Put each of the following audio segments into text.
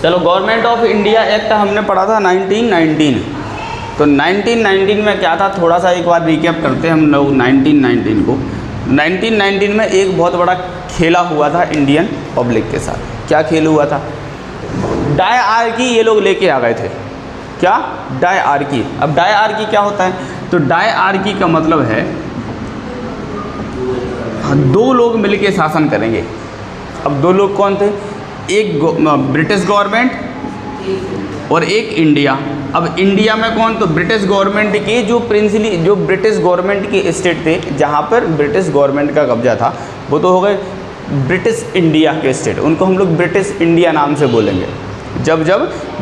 चलो, government of India act हमने पढ़ा था 1919। तो 1919 में क्या था, थोड़ा सा एक बार रिकैप करते हैं हम लोग 1919 को। 1919 में एक बहुत बड़ा खेला हुआ था इंडियन पब्लिक के साथ। क्या खेल हुआ था? डायआर्की ये लोग लेके आ गए थे। क्या? डायआर्की। अब डायआर्की क्या होता है? तो डायआर्की का मतलब है दो लोग मिलके शासन करेंगे। अब दो लोग कौन थे? एक ब्रिटिश गवर्नमेंट और एक इंडिया। अब इंडिया में कौन? तो ब्रिटिश गवर्नमेंट के जो ब्रिटिश गवर्नमेंट के स्टेट थे जहाँ पर ब्रिटिश गवर्नमेंट का कब्जा था, वो तो हो गए ब्रिटिश इंडिया के स्टेट। उनको हम लोग ब्रिटिश इंडिया नाम से बोलेंगे। जब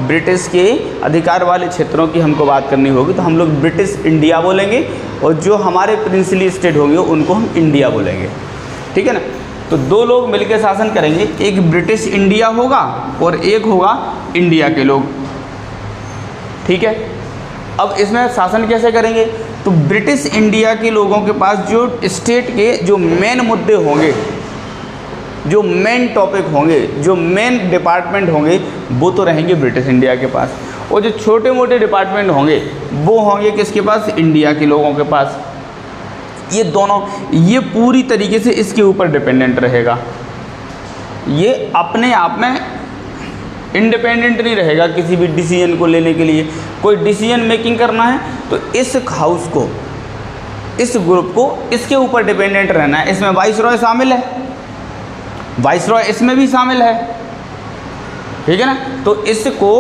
ब्रिटिश के अधिकार वाले क्षेत्रों की हमको बात करनी होगी तो हम लोग ब्रिटिश इंडिया बोलेंगे, और जो हमारे प्रिंसली स्टेट होंगे उनको हम इंडिया बोलेंगे। ठीक है ना? तो दो लोग मिलकर शासन करेंगे, एक ब्रिटिश इंडिया होगा और एक होगा इंडिया के लोग। ठीक है? अब इसमें शासन कैसे करेंगे? तो ब्रिटिश इंडिया के लोगों के पास जो स्टेट के जो मेन मुद्दे होंगे, जो मेन टॉपिक होंगे, जो मेन डिपार्टमेंट होंगे, वो तो रहेंगे ब्रिटिश इंडिया के पास, और जो छोटे मोटे डिपार्टमेंट होंगे वो होंगे किसके पास? इंडिया के लोगों के पास। ये दोनों, ये पूरी तरीके से इसके ऊपर डिपेंडेंट रहेगा। ये अपने आप में इंडिपेंडेंट नहीं रहेगा किसी भी डिसीजन को लेने के लिए। कोई डिसीजन मेकिंग करना है तो इस हाउस को, इस ग्रुप को इसके ऊपर डिपेंडेंट रहना है। इसमें वाइसरॉय शामिल है, वाइसरॉय इसमें भी शामिल है। ठीक है ना? तो इसको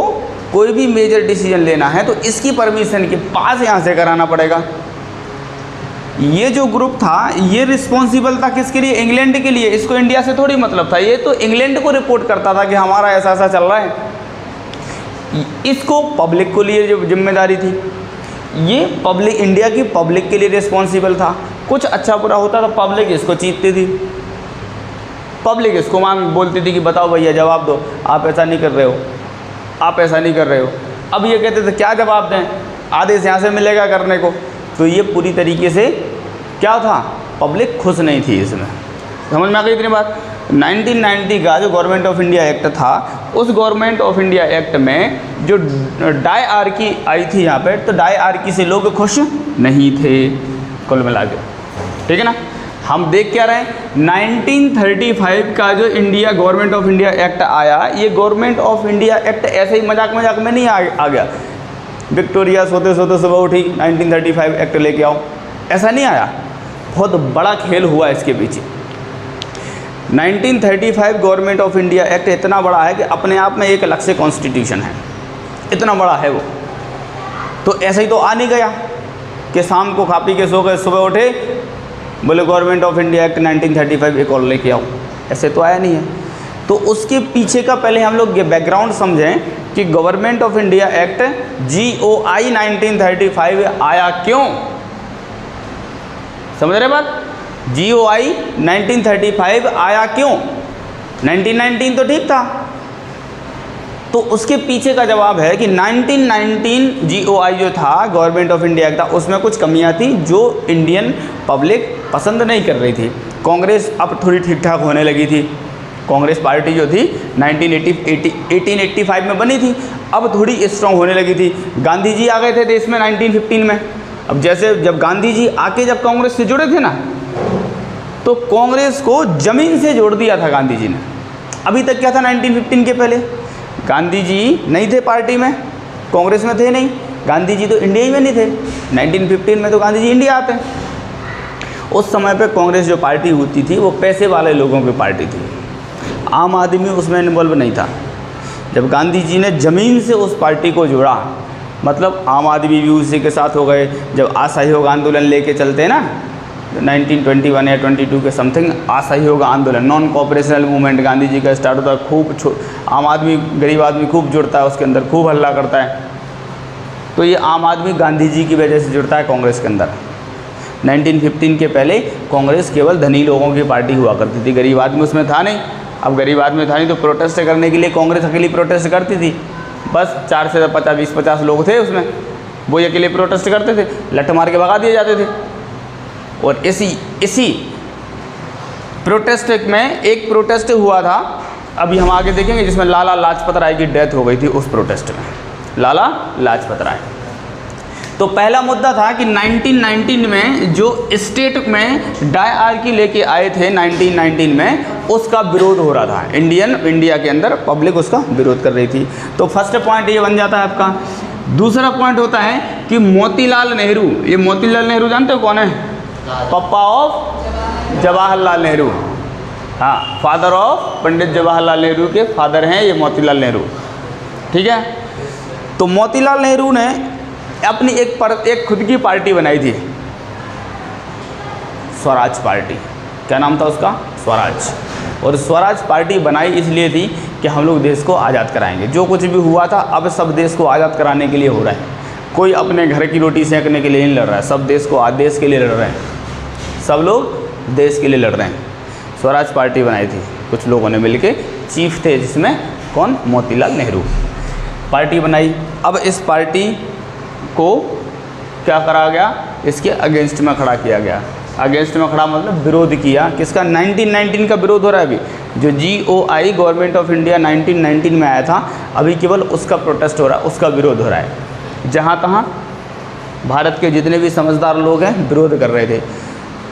कोई भी मेजर डिसीजन लेना है तो इसकी परमिशन के पास यहाँ से कराना पड़ेगा। ये जो ग्रुप था ये रिस्पॉन्सिबल था किसके लिए? इंग्लैंड के लिए। इसको इंडिया से थोड़ी मतलब था, ये तो इंग्लैंड को रिपोर्ट करता था कि हमारा ऐसा ऐसा चल रहा है। इसको पब्लिक को लिए जो जिम्मेदारी थी, ये पब्लिक, इंडिया की पब्लिक के लिए रिस्पॉन्सिबल था। कुछ अच्छा बुरा होता तो पब्लिक इसको चीखती थी, पब्लिक इसको बोलती थी कि बताओ भैया जवाब दो, आप ऐसा नहीं कर रहे हो, आप ऐसा नहीं कर रहे हो। अब ये कहते थे क्या जवाब दें, आदेश यहाँ से मिलेगा करने को। तो ये पूरी तरीके से क्या था, पब्लिक खुश नहीं थी इसमें। समझ में आ गई इतनी बात? 1990 का जो गवर्नमेंट ऑफ इंडिया एक्ट था, उस गवर्नमेंट ऑफ इंडिया एक्ट में जो डायआर्की आई थी यहाँ पर, तो डायआर्की से लोग खुश नहीं थे कुल मिला के। ठीक है ना? हम देख क्या रहे हैं, 1935 का जो India government of India act आया, ये गवर्नमेंट ऑफ इंडिया एक्ट ऐसे ही मजाक मजाक में नहीं आ गया। विक्टोरिया सोते सोते सुबह उठी 1935 एक्ट लेके आओ, ऐसा नहीं आया। बहुत बड़ा खेल हुआ इसके पीछे। 1935 गवर्नमेंट ऑफ इंडिया एक्ट इतना बड़ा है कि अपने आप में एक अलग से कॉन्स्टिट्यूशन है, इतना बड़ा है वो। तो ऐसे ही तो आ नहीं गया कि शाम को खा पी के सो गए, सुबह उठे बोले गवर्नमेंट ऑफ इंडिया एक्ट 1935 एक और लेके आओ, ऐसे तो आया नहीं है। तो उसके पीछे का पहले हम लोग ये बैकग्राउंड समझें कि government of India act GOI 1935 आया क्यों। समझ रहे बात? GOI 1935 आया क्यों? 1919 तो ठीक था। तो उसके पीछे का जवाब है कि 1919 GOI जो था गवर्नमेंट ऑफ इंडिया का, उसमें कुछ कमियां थी जो इंडियन पब्लिक पसंद नहीं कर रही थी। कांग्रेस अब थोड़ी ठीक ठाक होने लगी थी। कांग्रेस पार्टी जो थी 1885 में बनी थी, अब थोड़ी स्ट्रांग होने लगी थी। गांधी जी आ गए थे देश में 1915 में। अब जैसे जब गांधी जी आके जब कांग्रेस से जुड़े थे ना, तो कांग्रेस को ज़मीन से जोड़ दिया था गांधी जी ने। अभी तक क्या था 1915 के पहले, गांधी जी नहीं थे पार्टी में, कांग्रेस में थे नहीं, गांधी जी तो इंडिया ही में नहीं थे। 1915 में तो गांधी जी इंडिया आते हैं। उस समय पे कांग्रेस जो पार्टी होती थी वो पैसे वाले लोगों की पार्टी थी, आम आदमी उसमें इन्वॉल्व नहीं था। जब गांधी जी ने ज़मीन से उस पार्टी को जोड़ा, मतलब आम आदमी भी उसी के साथ हो गए। जब असहयोग आंदोलन लेके चलते हैं ना 1921 या 22 के समथिंग, असहयोग आंदोलन, नॉन कोऑपरेशनल मूवमेंट गांधी जी का स्टार्ट होता है। खूब आम आदमी, गरीब आदमी खूब जुड़ता है उसके अंदर, खूब हल्ला करता है। तो ये आम आदमी गांधी जी की वजह से जुड़ता है कांग्रेस के अंदर। 1915 के पहले कांग्रेस केवल धनी लोगों की पार्टी हुआ करती थी, गरीब आदमी उसमें था नहीं। अब गरीब आदमी था नहीं तो प्रोटेस्ट करने के लिए कांग्रेस अकेली प्रोटेस्ट करती थी। बस 4 से 20-50 लोग थे उसमें, वो अकेले प्रोटेस्ट करते थे, लठ मार के भगा दिए जाते थे। और इसी प्रोटेस्ट में एक प्रोटेस्ट हुआ था अभी हम आगे देखेंगे जिसमें लाला लाजपत राय की डेथ हो गई थी उस प्रोटेस्ट में, लाला लाजपत राय। तो पहला मुद्दा था कि 1919 में जो स्टेट में डायआर्की लेके आए थे 1919 में, उसका विरोध हो रहा था। इंडिया के अंदर पब्लिक उसका विरोध कर रही थी। तो फर्स्ट पॉइंट ये बन जाता है आपका। दूसरा पॉइंट होता है कि मोतीलाल नेहरू, ये मोतीलाल नेहरू जानते हो कौन है? पापा ऑफ जवाहरलाल नेहरू, हाँ, फादर ऑफ पंडित जवाहरलाल नेहरू के फादर हैं ये मोतीलाल नेहरू, ठीक है। तो मोतीलाल नेहरू ने अपनी एक खुद की पार्टी बनाई थी, स्वराज पार्टी। क्या नाम था उसका? स्वराज। और स्वराज पार्टी बनाई इसलिए थी कि हम लोग देश को आज़ाद कराएंगे। जो कुछ भी हुआ था अब सब देश को आज़ाद कराने के लिए हो रहा है। कोई अपने घर की रोटी सेंकने के लिए नहीं लड़ रहा है, सब देश के लिए लड़ रहे हैं, सब लोग देश के लिए लड़ रहे हैं। स्वराज पार्टी बनाई थी कुछ लोगों ने मिलके, चीफ थे जिसमें कौन? मोतीलाल नेहरू। पार्टी बनाई। अब इस पार्टी को क्या करा गया? इसके अगेंस्ट में खड़ा किया गया। अगेंस्ट में खड़ा मतलब विरोध किया। किसका? 1919 का विरोध हो रहा है अभी। जो GOI गवर्नमेंट ऑफ इंडिया 1919 में आया था, अभी केवल उसका प्रोटेस्ट हो रहा है, उसका विरोध हो रहा है। जहाँ तहाँ भारत के जितने भी समझदार लोग हैं विरोध कर रहे थे।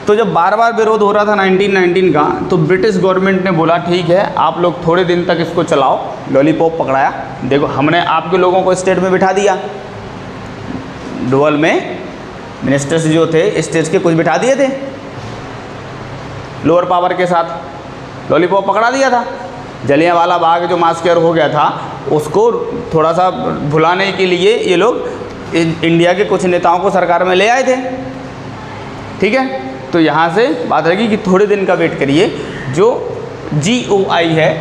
तो जब बार बार विरोध हो रहा था 1919 का, तो ब्रिटिश गवर्नमेंट ने बोला ठीक है आप लोग थोड़े दिन तक इसको चलाओ। लॉलीपॉप पकड़ाया, देखो हमने आपके लोगों को स्टेट में बिठा दिया, डोवल में मिनिस्टर्स जो थे स्टेट के कुछ बिठा दिए थे लोअर पावर के साथ, लॉलीपॉप पकड़ा दिया था। जलियांवाला बाग जो मास्कर हो गया था उसको थोड़ा सा भुलाने के लिए ये लोग इंडिया के कुछ नेताओं को सरकार में ले आए थे, ठीक है। तो यहाँ से बात रहेगी कि थोड़े दिन का वेट करिए। जो GOI है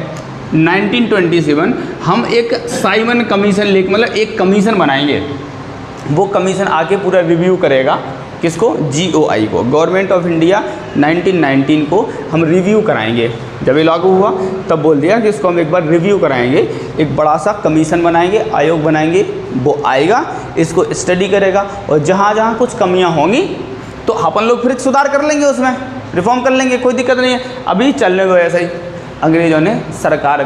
1927, हम एक साइमन कमीशन लेके मतलब एक कमीशन बनाएंगे, वो कमीशन आके पूरा रिव्यू करेगा। किसको? GOI को, गवर्नमेंट ऑफ इंडिया 1919 को हम रिव्यू कराएंगे। जब ये लागू हुआ तब बोल दिया कि इसको हम एक बार रिव्यू कराएंगे, एक बड़ा सा कमीशन बनाएंगे, आयोग बनाएंगे, वो आएगा इसको स्टडी करेगा और जहाँ जहाँ कुछ कमियाँ होंगी तो अपन लोग फिर सुधार कर लेंगे, उसमें रिफॉर्म कर लेंगे, कोई दिक्कत नहीं है। अभी चलने दो ऐसा ही। अंग्रेज़ों ने सरकार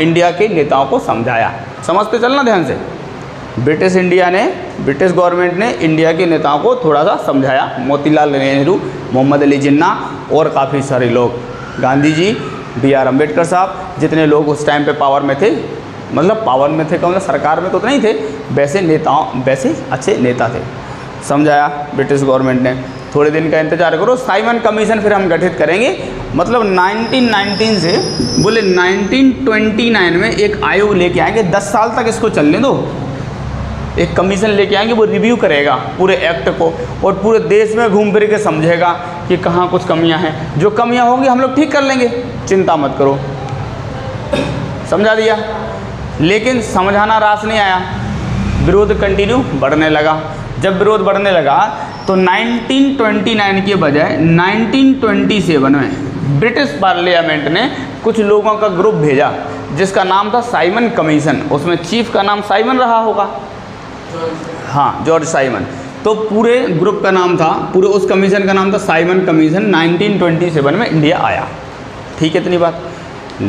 इंडिया के नेताओं को समझाया, समझते चलना ध्यान से। ब्रिटिश गवर्नमेंट ने इंडिया के नेताओं को थोड़ा सा समझाया। मोतीलाल नेहरू, मोहम्मद अली जिन्ना और काफ़ी सारे लोग, गांधी जी, BR अम्बेडकर साहब, जितने लोग उस टाइम पे पावर में थे, मतलब पावर में थे मतलब सरकार में तो नहीं थे, वैसे अच्छे नेता थे। समझाया ब्रिटिश गवर्नमेंट ने। थोड़े दिन का इंतजार करो, साइमन कमीशन फिर हम गठित करेंगे। मतलब 1919 से बोले 1929 में एक आयोग लेके आएंगे, 10 साल तक इसको चलने दो। एक कमीशन लेके आएंगे, वो रिव्यू करेगा पूरे एक्ट को और पूरे देश में घूम फिर के समझेगा कि कहाँ कुछ कमियां हैं। जो कमियां होंगी हम लोग ठीक कर लेंगे, चिंता मत करो। समझा दिया। लेकिन समझाना रास नहीं आया, विरोध कंटिन्यू बढ़ने लगा। जब विरोध बढ़ने लगा तो 1929 के बजाय 1927 में ब्रिटिश पार्लियामेंट ने कुछ लोगों का ग्रुप भेजा जिसका नाम था साइमन कमीशन। उसमें चीफ का नाम साइमन रहा होगा, हाँ, जॉर्ज साइमन। तो पूरे ग्रुप का नाम था, पूरे उस कमीशन का नाम था साइमन कमीशन। 1927 में इंडिया आया, ठीक है। इतनी बात।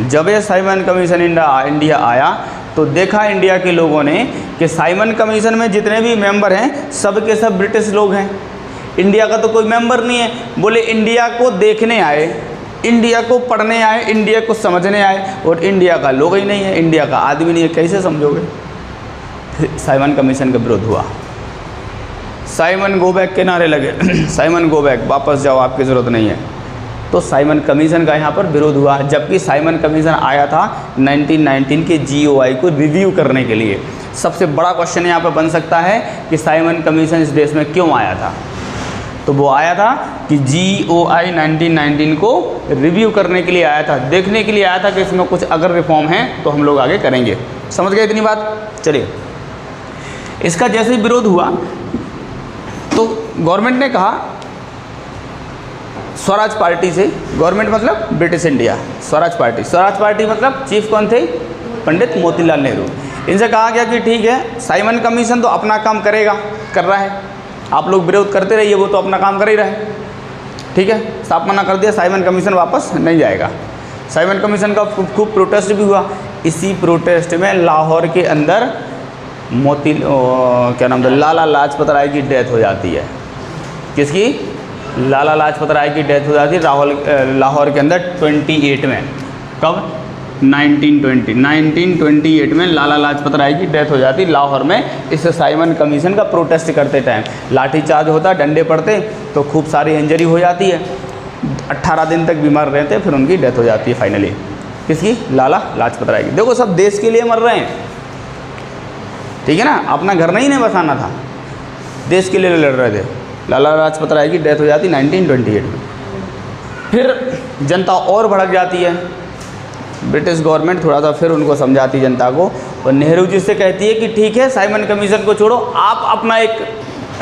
जब ये साइमन कमीशन इंडिया आया तो देखा इंडिया के लोगों ने कि साइमन कमीशन में जितने भी मेंबर हैं सब के सब ब्रिटिश लोग हैं, इंडिया का तो कोई मेंबर नहीं है। बोले इंडिया को देखने आए, इंडिया को पढ़ने आए, इंडिया को समझने आए और इंडिया का लोग ही नहीं है, इंडिया का आदमी नहीं है, कैसे समझोगे? साइमन कमीशन का विरोध हुआ। साइमन गो बैक के नारे लगे साइमन गो बैक, वापस जाओ, आपकी ज़रूरत नहीं है। तो साइमन कमीशन का यहाँ पर विरोध हुआ, जबकि साइमन कमीशन आया था 1919 के GOI को रिव्यू करने के लिए। सबसे बड़ा क्वेश्चन यहाँ पर बन सकता है कि साइमन कमीशन इस देश में क्यों आया था? तो वो आया था कि GOI 1919 को रिव्यू करने के लिए आया था, देखने के लिए आया था कि इसमें कुछ अगर रिफॉर्म है तो हम लोग आगे करेंगे। समझ गए इतनी बात? चलिए, इसका जैसे ही विरोध हुआ तो गवर्नमेंट ने कहा स्वराज पार्टी से, गवर्नमेंट मतलब ब्रिटिश इंडिया, स्वराज पार्टी मतलब चीफ कौन थे? पंडित मोतीलाल नेहरू। इनसे कहा गया कि ठीक है, साइमन कमीशन तो अपना काम कर रहा है, आप लोग विरोध करते रहिए, वो तो अपना काम कर ही रहा है, ठीक है। साफ मना कर दिया, साइमन कमीशन वापस नहीं जाएगा। साइमन कमीशन का खूब प्रोटेस्ट भी हुआ। इसी प्रोटेस्ट में लाहौर के अंदर क्या नाम था, लाला लाजपत राय की डेथ हो जाती है। किसकी? लाला लाजपत राय की डेथ हो जाती है लाहौर के अंदर 28 में। कब? 1928 में लाला लाजपत राय की डेथ हो जाती लाहौर में, इस साइमन कमीशन का प्रोटेस्ट करते टाइम। लाठीचार्ज होता, डंडे पड़ते, तो खूब सारी इंजरी हो जाती है। 18 दिन तक बीमार रहते, फिर उनकी डेथ हो जाती है फाइनली। किसकी? लाला लाजपत राय की। देखो सब देश के लिए मर रहे हैं, ठीक है ना, अपना घर नहीं बसाना था, देश के लिए लड़ रहे थे। लाला लाजपत राय की डेथ हो जाती 1928 में। फिर जनता और भड़क जाती है, ब्रिटिश गवर्नमेंट थोड़ा सा फिर उनको समझाती जनता को, और नेहरू जी से कहती है कि ठीक है साइमन कमीशन को छोड़ो, आप अपना एक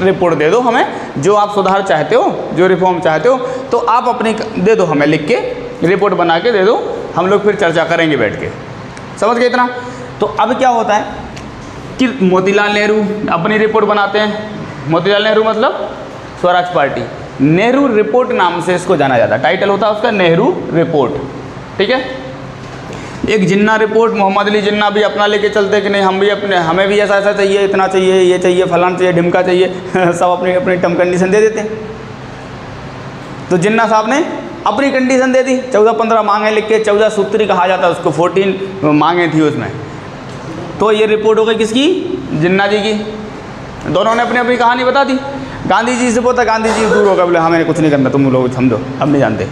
रिपोर्ट दे दो हमें, जो आप सुधार चाहते हो, जो रिफॉर्म चाहते हो, तो आप अपनी दे दो हमें, लिख के रिपोर्ट बना के दे दो, हम लोग फिर चर्चा करेंगे बैठ के। समझ गए इतना? तो अब क्या होता है कि मोतीलाल नेहरू अपनी रिपोर्ट बनाते हैं। मोतीलाल नेहरू मतलब स्वराज पार्टी, नेहरू रिपोर्ट नाम से इसको जाना जाता है, टाइटल होता है उसका नेहरू रिपोर्ट, ठीक है। एक जिन्ना रिपोर्ट, मोहम्मद अली जिन्ना भी अपना लेके चलते कि नहीं हमें भी ऐसा चाहिए, इतना चाहिए, ये चाहिए, फलाना चाहिए, ढिमका चाहिए सब अपनी अपनी टर्म कंडीशन दे देते हैं। तो जिन्ना साहब ने अपनी कंडीशन दे दी, 14-15 मांगे लिख के, 14 सूत्री कहा जाता है उसको, 14 मांगे थी उसमें। तो ये रिपोर्ट हो गई किसकी? जिन्ना जी की। दोनों ने अपनी अपनी कहानी बता दी। गांधी जी से बोलता, गांधी जी दूर होगा, बोले हमें कुछ नहीं करना, तुम लोग समझो, हम नहीं जानते।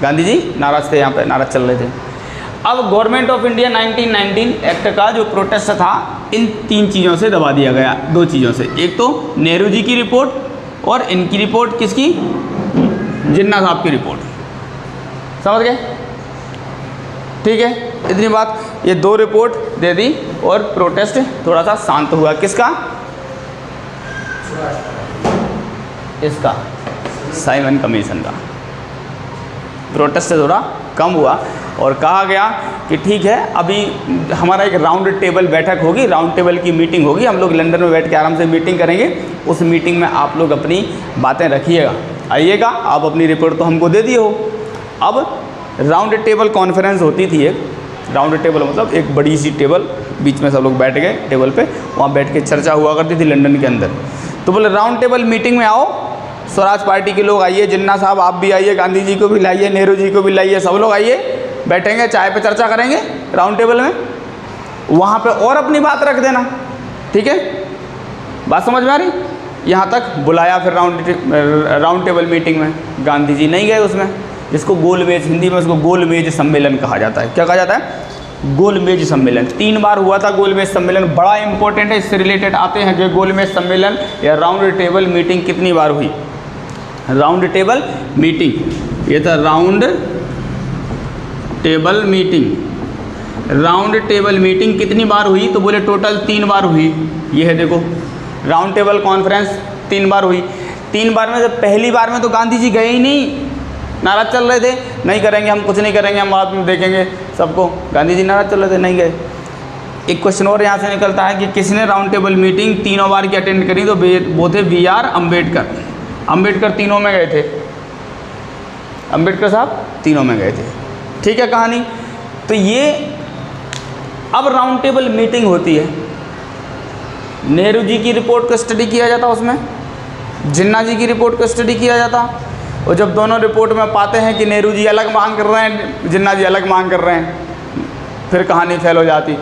गांधी जी नाराज थे, यहाँ पे नाराज चल रहे थे। अब गवर्नमेंट ऑफ इंडिया 1919 एक्ट का जो प्रोटेस्ट था, इन 3 चीज़ों से दबा दिया गया, 2 चीज़ों से। एक तो नेहरू जी की रिपोर्ट और इनकी रिपोर्ट, किसकी? जिन्ना साहब की रिपोर्ट। समझ गए? ठीक है, इतनी बात। ये 2 रिपोर्ट दे दी और प्रोटेस्ट थोड़ा सा शांत हुआ। किसका? इसका, साइमन कमीशन का। प्रोटेस्ट थोड़ा कम हुआ और कहा गया कि ठीक है, अभी हमारा एक राउंड टेबल बैठक होगी, राउंड टेबल की मीटिंग होगी, हम लोग लंदन में बैठ के आराम से मीटिंग करेंगे, उस मीटिंग में आप लोग अपनी बातें रखिएगा, आइएगा, आप अपनी रिपोर्ट तो हमको दे दिए हो। अब राउंड टेबल कॉन्फ्रेंस होती थी, एक राउंड टेबल मतलब एक बड़ी सी टेबल, बीच में सब लोग बैठ गए टेबल पे, वहाँ बैठ के चर्चा हुआ करती थी लंदन के अंदर। तो बोले राउंड टेबल मीटिंग में आओ, स्वराज पार्टी के लोग आइए, जिन्ना साहब आप भी आइए, गांधी जी को भी लाइए, नेहरू जी को भी लाइए, सब लोग आइए, बैठेंगे, चाय पे चर्चा करेंगे राउंड टेबल में, वहाँ पे और अपनी बात रख देना, ठीक है। बात समझ में आ रही? यहाँ तक बुलाया फिर राउंड टेबल मीटिंग में, गांधी जी नहीं गए उसमें, जिसको गोलमेज, हिंदी में उसको गोलमेज सम्मेलन कहा जाता है। क्या कहा जाता है? गोलमेज सम्मेलन। 3 बार हुआ था गोलमेज सम्मेलन, बड़ा इंपॉर्टेंट है, इससे रिलेटेड आते हैं कि गोलमेज सम्मेलन या राउंड टेबल मीटिंग कितनी बार हुई। राउंड टेबल मीटिंग, ये था round table meeting. Round table meeting कितनी बार हुई? तो बोले टोटल 3 बार हुई। ये है देखो, राउंड टेबल कॉन्फ्रेंस 3 बार हुई। 3 बार में से पहली बार में तो गांधी जी गए ही नहीं, नाराज चल रहे थे, नहीं करेंगे हम, कुछ नहीं करेंगे हम, बाद में देखेंगे सबको। गांधी जी नाराज चल रहे थे, नहीं गए। एक क्वेश्चन और यहाँ से निकलता है कि किसने राउंड टेबल मीटिंग 3 बार की अटेंड करी? तो वो थे BR अम्बेडकर। अम्बेडकर तीनों में गए थे, अम्बेडकर साहब तीनों में गए थे, ठीक है कहानी। तो ये अब राउंड टेबल मीटिंग होती है, नेहरू जी की रिपोर्ट को स्टडी किया जाता, उसमें जिन्ना जी की रिपोर्ट को स्टडी किया जाता, और जब दोनों रिपोर्ट में पाते हैं कि नेहरू जी अलग मांग कर रहे हैं, जिन्ना जी अलग मांग कर रहे हैं, फिर कहानी फैल हो जाती।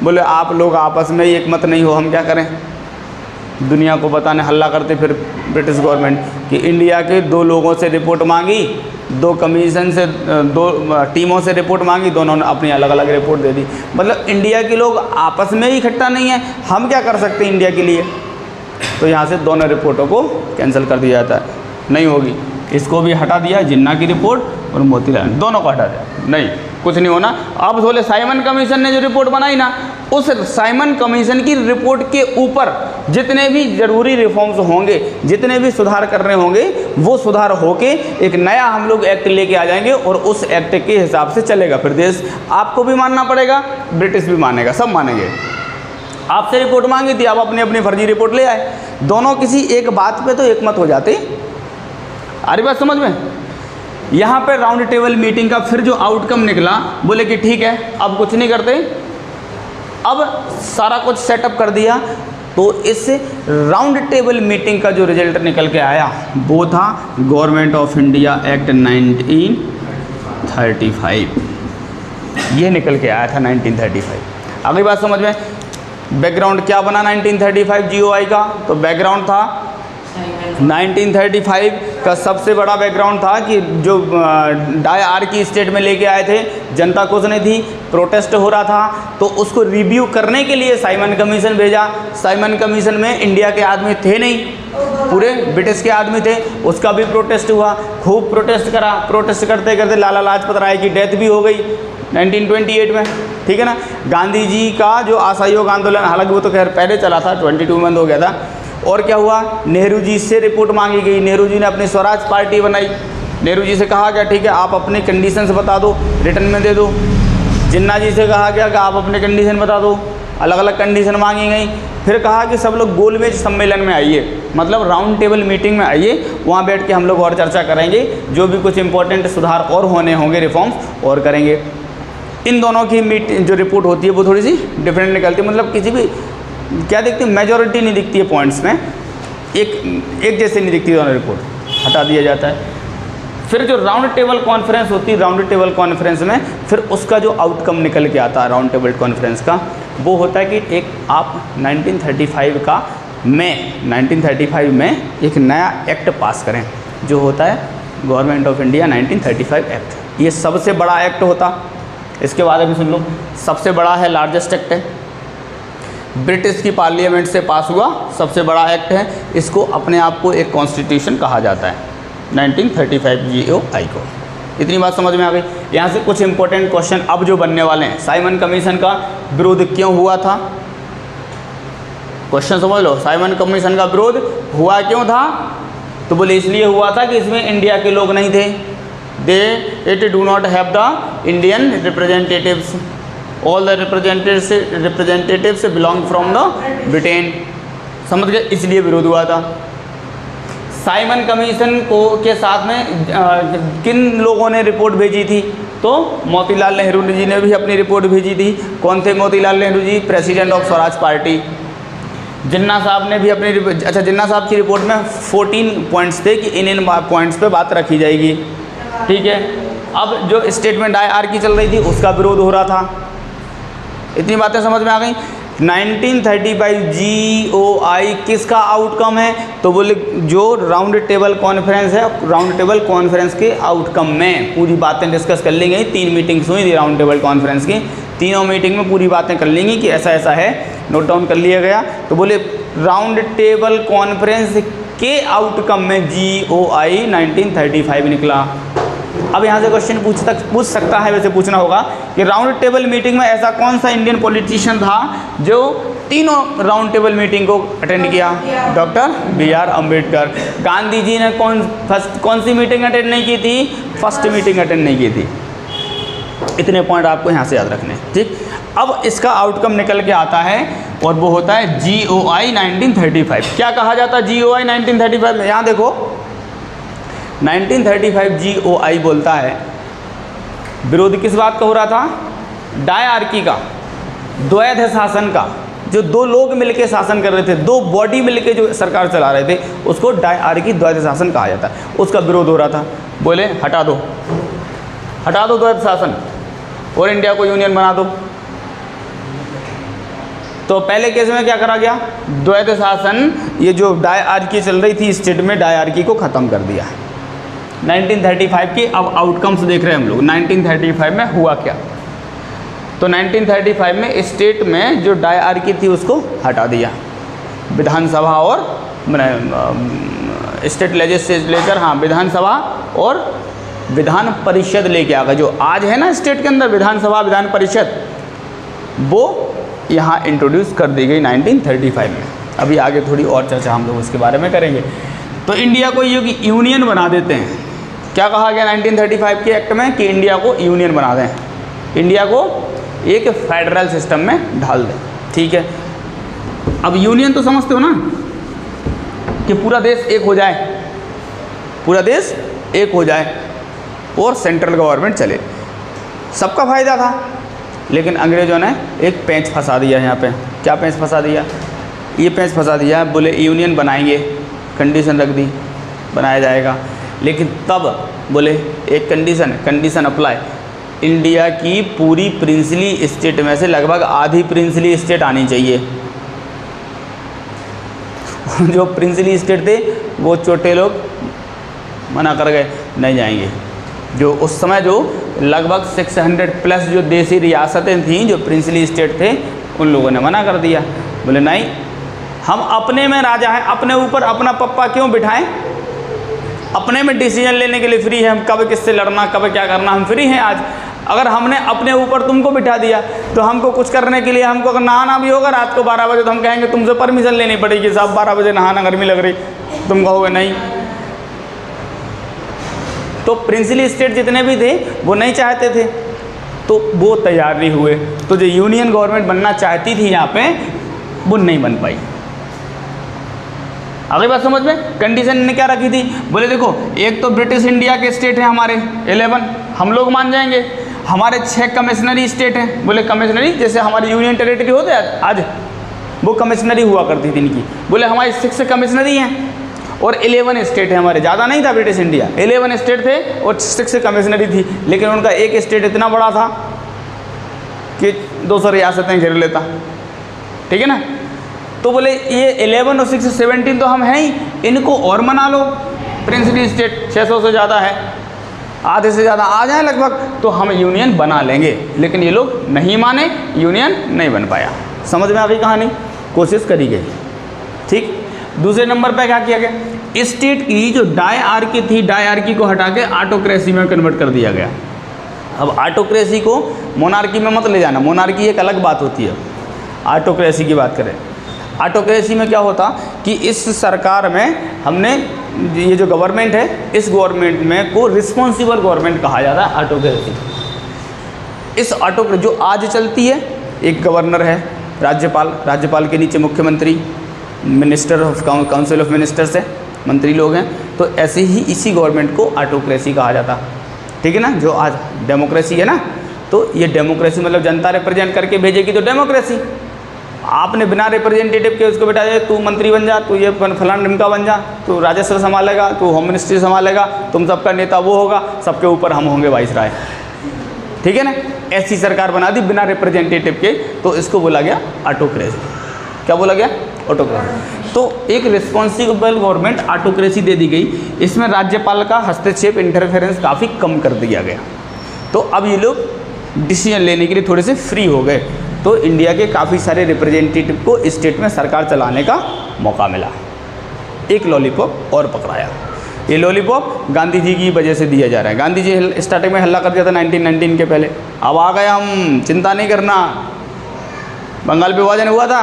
बोले आप लोग आपस में एक मत नहीं हो, हम क्या करें? दुनिया को बताने हल्ला करते फिर ब्रिटिश गवर्नमेंट कि इंडिया के 2 लोगों से रिपोर्ट मांगी, 2 कमीशन से, 2 टीमों से रिपोर्ट मांगी, दोनों ने अपनी अलग अलग रिपोर्ट दे दी। मतलब इंडिया के लोग आपस में ही इकट्ठा नहीं है, हम क्या कर सकते हैं इंडिया के लिए? तो यहाँ से दोनों रिपोर्टों को कैंसिल कर दिया जाता है, नहीं होगी। इसको भी हटा दिया, जिन्ना की रिपोर्ट और मोतीलाल, दोनों को हटा दिया, नहीं कुछ नहीं होना। अब बोले साइमन कमीशन ने जो रिपोर्ट बनाई ना, उस साइमन कमीशन की रिपोर्ट के ऊपर जितने भी जरूरी रिफॉर्म्स होंगे, जितने भी सुधार करने होंगे, वो सुधार होके एक नया हम लोग एक्ट लेके आ जाएंगे और उस एक्ट के हिसाब से चलेगा फिर देश। आपको भी मानना पड़ेगा, ब्रिटिश भी मानेगा, सब मानेंगे। आपसे रिपोर्ट मांगी थी, आप अपनी अपनी फर्जी रिपोर्ट ले आए, दोनों किसी एक बात पे तो एक मत हो जाते। अरे बात समझ में? यहाँ पे राउंड टेबल मीटिंग का फिर जो आउटकम निकला, बोले कि ठीक है अब कुछ नहीं करते, अब सारा कुछ सेटअप कर दिया। तो इस राउंड टेबल मीटिंग का जो रिजल्ट निकल के आया वो था गवर्नमेंट ऑफ इंडिया एक्ट 1935, ये निकल के आया था 1935। अगली बात समझ में, बैकग्राउंड क्या बना 1935 जीओआई का, तो बैकग्राउंड था 1935 का सबसे बड़ा बैकग्राउंड था कि जो डायआर्की स्टेट में लेके आए थे, जनता कुछ नहीं थी, प्रोटेस्ट हो रहा था, तो उसको रिव्यू करने के लिए साइमन कमीशन भेजा। साइमन कमीशन में इंडिया के आदमी थे नहीं, पूरे ब्रिटिश के आदमी थे, उसका भी प्रोटेस्ट हुआ, खूब प्रोटेस्ट करा। प्रोटेस्ट करते करते लाला लाजपत राय की डेथ भी हो गई 1928 में, ठीक है ना। गांधी जी का जो असहयोग आंदोलन, हालांकि वो तो खैर पहले चला था, 22 में हो गया था। और क्या हुआ, नेहरू जी से रिपोर्ट मांगी गई, नेहरू जी ने अपनी स्वराज पार्टी बनाई। नेहरू जी से कहा गया ठीक है आप अपने कंडीशंस बता दो, रिटर्न में दे दो। जिन्ना जी से कहा गया कि आप अपने कंडीशन बता दो, अलग अलग कंडीशन मांगी गई। फिर कहा कि सब लोग गोलमेज सम्मेलन में आइए, मतलब राउंड टेबल मीटिंग में आइए, वहाँ बैठ के हम लोग और चर्चा करेंगे, जो भी कुछ इंपॉर्टेंट सुधार और होने होंगे, रिफॉर्म्स और करेंगे। इन दोनों की जो रिपोर्ट होती है वो थोड़ी सी डिफरेंट निकलती है, मतलब किसी भी क्या दिखती है, मेजॉरिटी नहीं दिखती है पॉइंट्स में, एक जैसे नहीं दिखती दोनों रिपोर्ट, हटा दिया जाता है। फिर जो राउंड टेबल कॉन्फ्रेंस होती है, राउंड टेबल कॉन्फ्रेंस में फिर उसका जो आउटकम निकल के आता है राउंड टेबल कॉन्फ्रेंस का, वो होता है कि एक आप 1935 में एक नया एक्ट पास करें, जो होता है गवर्नमेंट ऑफ इंडिया 1935 एक्ट। ये सबसे बड़ा एक्ट होता, इसके बारे में सुन लो, सबसे बड़ा है, लार्जेस्ट एक्ट है, ब्रिटिश की पार्लियामेंट से पास हुआ सबसे बड़ा एक्ट है। इसको अपने आप को एक कॉन्स्टिट्यूशन कहा जाता है 1935 जीओआई को। इतनी बात समझ में आ गई। यहाँ से कुछ इंपॉर्टेंट क्वेश्चन अब जो बनने वाले हैं, साइमन कमीशन का विरोध क्यों हुआ था, क्वेश्चन समझ लो। साइमन कमीशन का विरोध हुआ क्यों था, तो बोले इसलिए हुआ था कि इसमें इंडिया के लोग नहीं थे, it do not have the Indian representatives, all the representatives belong from the Britain, समझ गए, इसलिए विरोध हुआ था। साइमन कमीशन को के साथ में किन लोगों ने रिपोर्ट भेजी थी, तो मोतीलाल नेहरू जी ने भी अपनी रिपोर्ट भेजी थी। कौन थे Motilal Nehru ji, president of Swaraj party. जिन्ना साहब ने भी अपनी, अच्छा जिन्ना साहब की रिपोर्ट में 14 पॉइंट्स थे कि इन पॉइंट्स पे बात रखी जाएगी, ठीक है। अब जो स्टेटमेंट IR की चल रही थी उसका विरोध हो रहा था। इतनी बातें समझ में आ गई। 1935 GOI किसका आउटकम है, तो बोले जो राउंड टेबल कॉन्फ्रेंस है, राउंड टेबल कॉन्फ्रेंस के आउटकम में पूरी बातें डिस्कस कर ली गई। 3 मीटिंग्स हुई थी राउंड टेबल कॉन्फ्रेंस की, तीनों मीटिंग में पूरी बातें कर लेंगी कि ऐसा ऐसा है, नोट डाउन कर लिया गया। तो बोले राउंड टेबल कॉन्फ्रेंस के आउटकम में GOI 1935 निकला। अब यहाँ से क्वेश्चन पूछ सकता है, वैसे पूछना होगा कि राउंड टेबल मीटिंग में ऐसा कौन सा इंडियन पॉलिटिशियन था जो तीनों राउंड टेबल मीटिंग को अटेंड किया, डॉक्टर BR अम्बेडकर। गांधी जी ने कौन सी मीटिंग अटेंड नहीं की थी, फर्स्ट मीटिंग अटेंड नहीं की थी। इतने पॉइंट आपको यहाँ से याद रखने, ठीक। अब इसका आउटकम निकल के आता है और वो होता है GOI 1935। क्या कहा जाता है GOI 1935 में, यहाँ देखो 1935 GOI बोलता है, विरोध किस बात का हो रहा था, डायआर्की का, द्वैध शासन का। जो दो लोग मिलकर शासन कर रहे थे, दो बॉडी मिलकर जो सरकार चला रहे थे, उसको डायआर्की द्वैध शासन कहा जाता है। उसका विरोध हो रहा था, बोले हटा दो द्वैध शासन और इंडिया को यूनियन बना दो। तो पहले केस में क्या करा गया, द्वैध शासन, ये जो डायआर्की चल रही थी स्टेट में, डायआर्की को ख़त्म कर दिया। 1935 की अब आउटकम्स देख रहे हैं हम लोग। 1935 में हुआ क्या, तो 1935 में स्टेट में जो डायआर्की थी उसको हटा दिया, विधानसभा और स्टेट लेजिस्लेचर, हाँ विधानसभा और विधान परिषद लेके आ गए। जो आज है ना स्टेट के अंदर विधानसभा विधान परिषद, वो यहाँ इंट्रोड्यूस कर दी गई 1935 में। अभी आगे थोड़ी और चर्चा हम लोग उसके बारे में करेंगे। तो इंडिया को यूनियन बना देते हैं। क्या कहा गया 1935 के एक्ट में कि इंडिया को यूनियन बना दें, इंडिया को एक फेडरल सिस्टम में ढाल दें, ठीक है। अब यूनियन तो समझते हो ना कि पूरा देश एक हो जाए, पूरा देश एक हो जाए। और सेंट्रल गवर्नमेंट चले। सबका फ़ायदा था, लेकिन अंग्रेज़ों ने एक पेंच फंसा दिया यहाँ पे। क्या पेंच फंसा दिया? ये पेंच फंसा दिया, बोले यूनियन बनाएंगे, कंडीशन रख दी बनाया जाएगा, लेकिन तब बोले एक कंडीशन अप्लाई, इंडिया की पूरी प्रिंसली स्टेट में से लगभग आधी प्रिंसली स्टेट आनी चाहिए। जो प्रिंसली स्टेट थे वो छोटे लोग मना कर गए, नहीं जाएंगे। जो उस समय जो लगभग 600 प्लस जो देसी रियासतें थीं, जो प्रिंसली स्टेट थे, उन लोगों ने मना कर दिया। बोले नहीं, हम अपने में राजा हैं, अपने ऊपर अपना पप्पा क्यों बिठाएं, अपने में डिसीजन लेने के लिए फ्री है हम, कब किससे लड़ना, कब क्या करना, हम फ्री हैं आज। अगर हमने अपने ऊपर तुमको बिठा दिया तो हमको कुछ करने के लिए, हमको अगर नहाना भी होगा रात को 12 बजे, तो हम कहेंगे तुमसे परमिशन लेनी पड़ेगी, साहब 12 बजे नहाना गर्मी लग रही, तुम कहोगे नहीं। तो प्रिंसली स्टेट जितने भी थे वो नहीं चाहते थे, तो वो तैयार नहीं हुए। तो जो यूनियन गवर्नमेंट बनना चाहती थी यहाँ पे, वो नहीं बन पाई। अगली बात समझ में, कंडीशन ने क्या रखी थी? बोले देखो, एक तो ब्रिटिश इंडिया के स्टेट हैं हमारे 11, हम लोग मान जाएंगे। हमारे 6 कमिश्नरी स्टेट हैं। बोले कमिश्नरी जैसे हमारी यूनियन टेरिटरी होते हैं आज, वो कमिश्नरी हुआ करती थी इनकी। बोले हमारी 6 कमिश्नरी हैं और 11 स्टेट है हमारे, ज़्यादा नहीं था ब्रिटिश इंडिया, 11 स्टेट थे और 6 कमिश्नरी थी। लेकिन उनका एक स्टेट इतना बड़ा था कि 200 रियासतें घेर लेता, ठीक है ना। तो बोले ये 11 और 6 17 तो हम हैं ही, इनको और मना लो, प्रिंसली स्टेट 600 से ज़्यादा है, आधे से ज़्यादा आ जाए लगभग, तो हम यूनियन बना लेंगे। लेकिन ये लोग नहीं माने, यूनियन नहीं बन पाया। समझ में आ गई कहानी? कोशिश करी गई, ठीक। दूसरे नंबर पे क्या किया गया? स्टेट की जो डायआर्की थी, डायआर्की को हटा के ऑटोक्रेसी में कन्वर्ट कर दिया गया। अब ऑटोक्रेसी को मोनार्की में मत ले जाना, मोनार्की एक अलग बात होती है। ऑटोक्रेसी की बात करें, ऑटोक्रेसी में क्या होता कि इस सरकार में हमने ये जो गवर्नमेंट है, इस गवर्नमेंट में को रिस्पॉन्सिबल गवर्नमेंट कहा जाता है, ऑटोक्रेसी। इस ऑटोक्रेसी जो आज चलती है, एक गवर्नर है, राज्यपाल, राज्यपाल के नीचे मुख्यमंत्री, minister of council of ministers है, मंत्री लोग हैं। तो ऐसे ही इसी गवर्नमेंट को ऑटोक्रेसी कहा जाता, ठीक है ना। जो आज डेमोक्रेसी है ना, तो ये डेमोक्रेसी मतलब जनता रिप्रेजेंट करके भेजेगी तो डेमोक्रेसी। आपने बिना रिप्रेजेंटेटिव के उसको बिठा दे, तू मंत्री बन जा, तू ये फलाना ढिमका बन जा, तू राजस्व संभालेगा, तू होम मिनिस्ट्री संभालेगा, तुम सबका नेता वो होगा, सबके ऊपर हम होंगे वाइसराय, ठीक है ना। ऐसी सरकार बना दी बिना रिप्रेजेंटेटिव के, तो इसको बोला गया ऑटोक्रेसी। क्या बोला गया? ऑटोक्रेसी। तो एक रिस्पॉन्सिबल गवर्नमेंट ऑटोक्रेसी दे दी गई। इसमें राज्यपाल का हस्तक्षेप, इंटरफेरेंस काफ़ी कम कर दिया गया। तो अब ये लोग डिसीजन लेने के लिए थोड़े से फ्री हो गए। तो इंडिया के काफ़ी सारे रिप्रेजेंटेटिव को स्टेट में सरकार चलाने का मौका मिला। एक लॉलीपॉप और पकड़ाया। ये लॉलीपॉप गांधी जी की वजह से दिया जा रहा है। गांधी जी स्टार्टिंग में हल्ला कर दिया था 1919 के पहले, अब आ गए हम, चिंता नहीं करना। बंगाल विभाजन हुआ था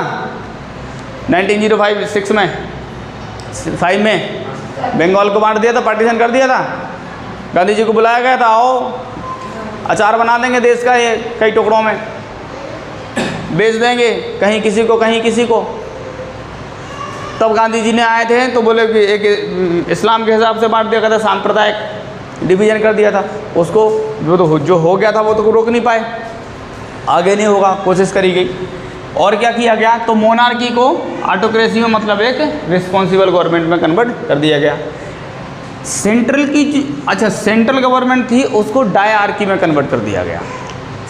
1905 में 5 में, बंगाल को बांट दिया था, पार्टीशन कर दिया था। गांधी जी को बुलाया गया था, आओ अचार बना देंगे देश का, ये कई टुकड़ों में बेच देंगे, कहीं किसी को कहीं किसी को। तब गांधी जी ने आए थे तो बोले कि एक इस्लाम के हिसाब से बांट दिया गया था, सांप्रदायिक डिवीज़न कर दिया था उसको। वो तो जो हो गया था वो तो रोक नहीं पाए, आगे नहीं होगा, कोशिश करी गई। और क्या किया गया? तो मोनार्की को ऑटोक्रेसी में मतलब एक रिस्पॉन्सिबल गवर्नमेंट में कन्वर्ट कर दिया गया। सेंट्रल की अच्छा सेंट्रल गवर्नमेंट थी, उसको डायआर्की में कन्वर्ट कर दिया गया।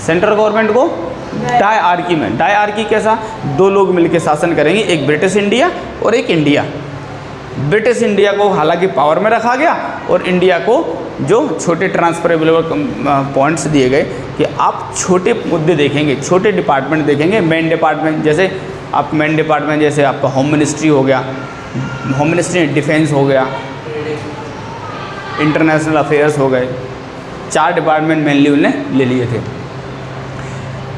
सेंट्रल गवर्नमेंट को डायआर्की में। डायआर्की कैसा? 2 लोग मिलकर शासन करेंगे, एक ब्रिटिश इंडिया और एक इंडिया। ब्रिटिश इंडिया को हालांकि पावर में रखा गया और इंडिया को जो छोटे ट्रांसफरेबल पॉइंट्स दिए गए कि आप छोटे मुद्दे देखेंगे, छोटे डिपार्टमेंट देखेंगे। मेन डिपार्टमेंट जैसे आप मेन डिपार्टमेंट जैसे आपका होम मिनिस्ट्री हो गया, होम मिनिस्ट्री डिफेंस हो गया, इंटरनेशनल अफेयर्स हो गए। 4 डिपार्टमेंट मेनली उन्होंने ले लिए थे।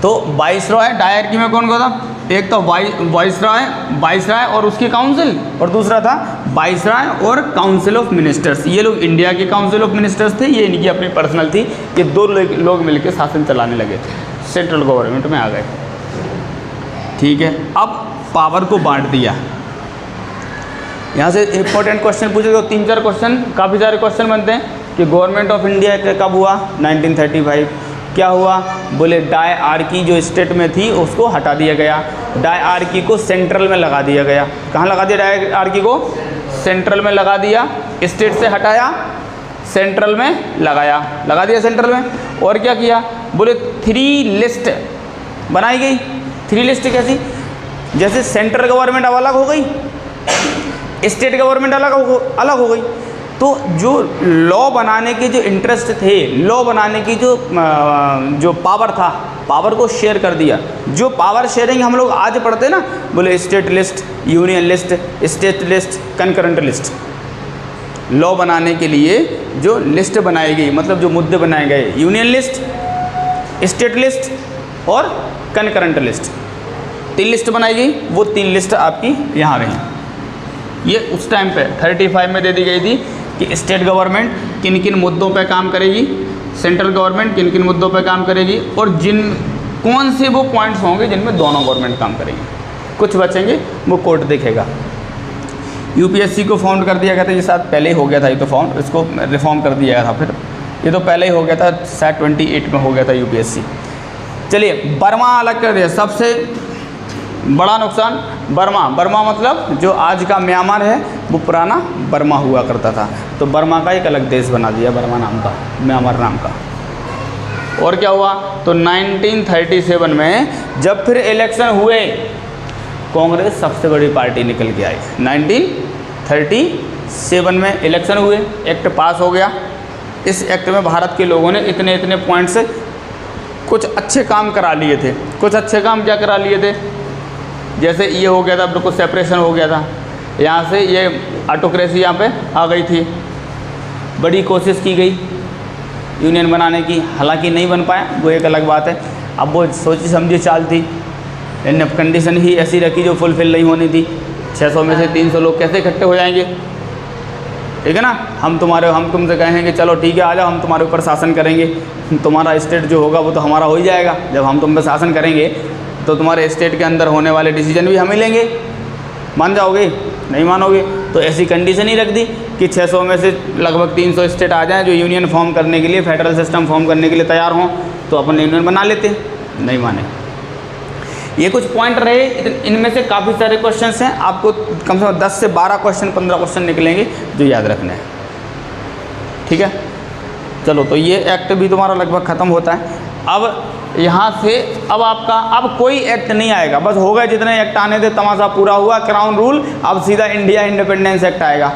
तो वाइसरॉय डायआर्की में कौन था? एक तो वाइसरॉय और उसकी काउंसिल, और दूसरा था वाइसरॉय और काउंसिल ऑफ मिनिस्टर्स। ये लोग इंडिया के काउंसिल ऑफ मिनिस्टर्स थे, ये इनकी अपनी पर्सनल थी। ये 2 लोग मिलकर शासन चलाने लगे थे, सेंट्रल गवर्नमेंट में आ गए, ठीक है। अब पावर को बांट दिया। यहाँ से इंपॉर्टेंट क्वेश्चन पूछे तो 3-4 क्वेश्चन, काफ़ी सारे क्वेश्चन बनते हैं। कि गवर्नमेंट ऑफ इंडिया कब हुआ? 1935। क्या हुआ? बोले डायआर्की जो स्टेट में थी उसको हटा दिया गया, डायआर्की को सेंट्रल में लगा दिया गया। कहाँ लगा दिया डायआर्की को? सेंट्रल में लगा दिया, स्टेट से हटाया सेंट्रल में लगा दिया सेंट्रल में। और क्या किया? बोले 3 लिस्ट बनाई गई। 3 लिस्ट कैसी? जैसे सेंट्रल गवर्नमेंट अलग हो गई, स्टेट गवर्नमेंट अलग हो गई, तो जो लॉ बनाने के जो इंटरेस्ट थे, लॉ बनाने की जो पावर था, पावर को शेयर कर दिया। जो पावर शेयरिंग हम लोग आज पढ़ते ना, बोले state list, union list, state list, concurrent list. Law बनाने के लिए जो लिस्ट बनाई गई, मतलब जो मुद्दे बनाए गए, यूनियन लिस्ट, स्टेट लिस्ट और कंकरेंट लिस्ट, 3 लिस्ट बनाई गई। वो 3 लिस्ट आपकी यहाँ रही। ये उस टाइम पे 35 में दे दी गई थी कि स्टेट गवर्नमेंट किन किन मुद्दों पे काम करेगी, सेंट्रल गवर्नमेंट किन किन मुद्दों पे काम करेगी, और कौन से वो पॉइंट्स होंगे जिनमें दोनों गवर्नमेंट काम करेंगे। कुछ बचेंगे, वो कोर्ट देखेगा। यूपीएससी को फाउंड कर दिया गया था, ये शायद पहले ही हो गया था, ये तो फाउंड, इसको रिफॉर्म कर दिया गया था, फिर ये तो पहले ही हो गया था, शायद 28 में हो गया था यूपीएससी। चलिए, बर्मा अलग कर दिया। सबसे बड़ा नुकसान बर्मा मतलब जो आज का म्यांमार है वो पुराना बर्मा हुआ करता था, तो बर्मा का एक अलग देश बना दिया, बर्मा नाम का, म्यांमार नाम का। और क्या हुआ? तो 1937 में जब फिर इलेक्शन हुए, कांग्रेस सबसे बड़ी पार्टी निकल के आई। 1937 में इलेक्शन हुए, एक्ट पास हो गया। इस एक्ट में भारत के लोगों ने इतने पॉइंट से कुछ अच्छे काम करा लिए थे। कुछ अच्छे काम क्या करा लिए थे? जैसे ये हो गया था, बिल्कुल सेपरेशन हो गया था, यहाँ से ये ऑटोक्रेसी यहाँ पे आ गई थी। बड़ी कोशिश की गई यूनियन बनाने की, हालांकि नहीं बन पाया, वो एक अलग बात है। अब वो सोची समझी चाल थी, लेकिन कंडीशन ही ऐसी रखी जो फुलफिल नहीं होनी थी। 600 में से 300 लोग कैसे इकट्ठे हो जाएंगे? ठीक है ना। हम तुमसे कहेंगे चलो ठीक है आ जाओ, हम तुम्हारे ऊपर शासन करेंगे, तुम्हारा स्टेट जो होगा वो तो हमारा हो ही जाएगा। जब हम तुम पे शासन करेंगे तो तुम्हारे स्टेट के अंदर होने वाले डिसीजन भी हम ही लेंगे। मान जाओगे? नहीं मानोगे। तो ऐसी कंडीशन ही रख दी कि 600 में से लगभग 300 स्टेट आ जाएं जो यूनियन फॉर्म करने के लिए, फेडरल सिस्टम फॉर्म करने के लिए तैयार हों, तो अपन यूनियन बना लेते। नहीं माने। ये कुछ पॉइंट रहे, इनमें से काफ़ी सारे क्वेश्चंस हैं, आपको कम से कम 10 से 12 क्वेश्चन, 15 क्वेश्चन निकलेंगे जो याद रखने हैं। ठीक है, चलो, तो ये एक्ट भी तुम्हारा लगभग ख़त्म होता है। अब यहाँ से अब कोई एक्ट नहीं आएगा, बस हो गए जितने एक्ट आने थे, तमाशा पूरा हुआ, क्राउन रूल। अब सीधा इंडिया इंडिपेंडेंस एक्ट आएगा।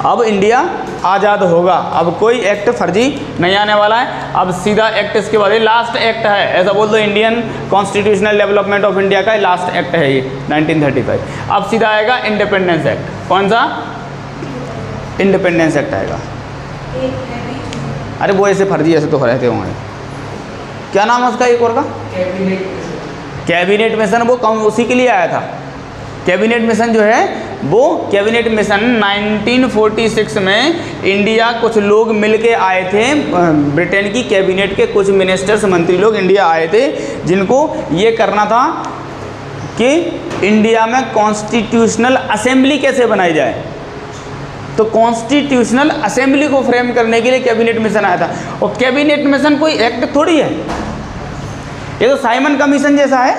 अब इंडिया आज़ाद होगा, अब कोई एक्ट फर्जी नहीं आने वाला है। अब सीधा एक्ट इसके बाद, लास्ट एक्ट है, ऐसा बोल दो, Indian constitutional development of India का लास्ट एक्ट है ये 1935। अब सीधा आएगा इंडिपेंडेंस एक्ट। कौन सा? इंडिपेंडेंस एक्ट आएगा। अरे वो ऐसे फर्जी ऐसे तो रहते होंगे। क्या नाम है उसका एक और का? Cabinet mission. वो कौन, उसी के लिए आया था। कैबिनेट मिशन जो है वो कैबिनेट मिशन 1946 में इंडिया कुछ लोग मिलके आए थे, ब्रिटेन की कैबिनेट के कुछ मिनिस्टर्स, मंत्री लोग इंडिया आए थे, जिनको ये करना था कि इंडिया में कॉन्स्टिट्यूशनल असेंबली कैसे बनाई जाए। तो कॉन्स्टिट्यूशनल असेंबली को फ्रेम करने के लिए कैबिनेट मिशन आया था। और कैबिनेट मिशन कोई एक्ट थोड़ी है, ये तो साइमन कमीशन जैसा है,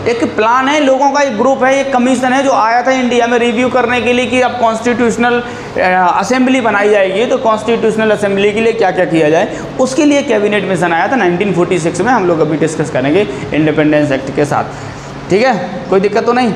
एक प्लान है, लोगों का एक ग्रुप है, एक कमीशन है जो आया था इंडिया में रिव्यू करने के लिए कि अब कॉन्स्टिट्यूशनल असेंबली बनाई जाएगी, तो कॉन्स्टिट्यूशनल असेंबली के लिए क्या क्या किया जाए, उसके लिए कैबिनेट मिशन आया था 1946 में। हम लोग अभी डिस्कस करेंगे इंडिपेंडेंस एक्ट के साथ। ठीक है, कोई दिक्कत तो नहीं।